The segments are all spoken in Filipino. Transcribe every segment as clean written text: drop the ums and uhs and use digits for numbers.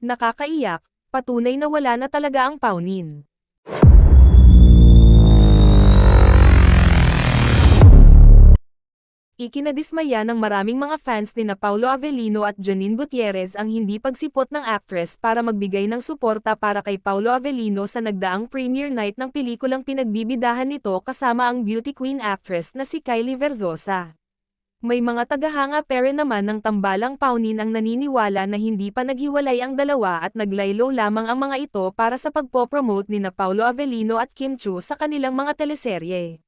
Nakakaiyak, patunay na wala na talaga ang Paunin. Ikinadismaya ng maraming mga fans ni Paulo Avellino at Janine Gutierrez ang hindi pagsipot ng actress para magbigay ng suporta para kay Paulo Avellino sa nagdaang premiere night ng pelikulang pinagbibidahan nito kasama ang beauty queen actress na si Kylie Verzosa. May mga tagahanga pero naman ng tambalang Paunin ang naniniwala na hindi pa naghiwalay ang dalawa at naglaylo lamang ang mga ito para sa pagpopromote ni Paulo Avellino at Kim Chiu sa kanilang mga teleserye.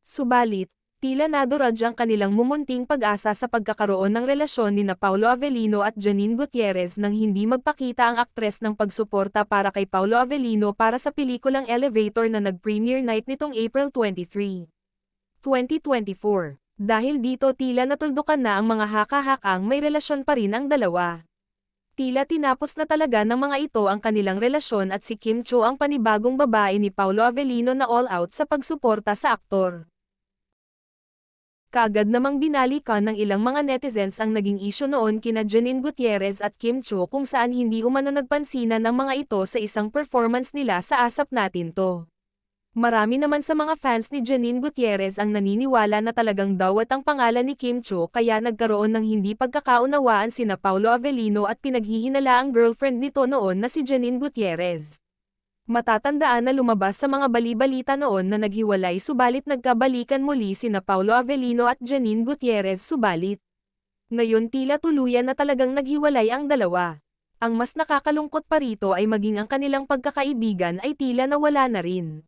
Subalit, tila naduraj ang kanilang mumunting pag-asa sa pagkakaroon ng relasyon ni Paulo Avellino at Janine Gutierrez nang hindi magpakita ang aktres ng pagsuporta para kay Paulo Avellino para sa pelikulang Elevator na nag-premiere night nitong April 23, 2024. Dahil dito tila natuldukan na ang mga haka-hakang may relasyon pa rin ang dalawa. Tila tinapos na talaga ng mga ito ang kanilang relasyon at si Kim Chiu ang panibagong babae ni Paulo Avellino na all out sa pagsuporta sa aktor. Kaagad namang binalikan ng ilang mga netizens ang naging isyu noon kina Janine Gutierrez at Kim Chiu kung saan hindi umano nagpansinan ng mga ito sa isang performance nila sa Asap Natin To. Marami naman sa mga fans ni Janine Gutierrez ang naniniwala na talagang dawat ang pangalan ni Kim Chiu kaya nagkaroon ng hindi pagkakaunawaan sina Paulo Avellino at pinaghihinala ang girlfriend nito noon na si Janine Gutierrez. Matatandaan na lumabas sa mga bali-balita noon na naghiwalay subalit nagkabalikan muli sina Paulo Avellino at Janine Gutierrez subalit. Ngayon tila tuluyan na talagang naghiwalay ang dalawa. Ang mas nakakalungkot pa rito ay maging ang kanilang pagkakaibigan ay tila nawala na rin.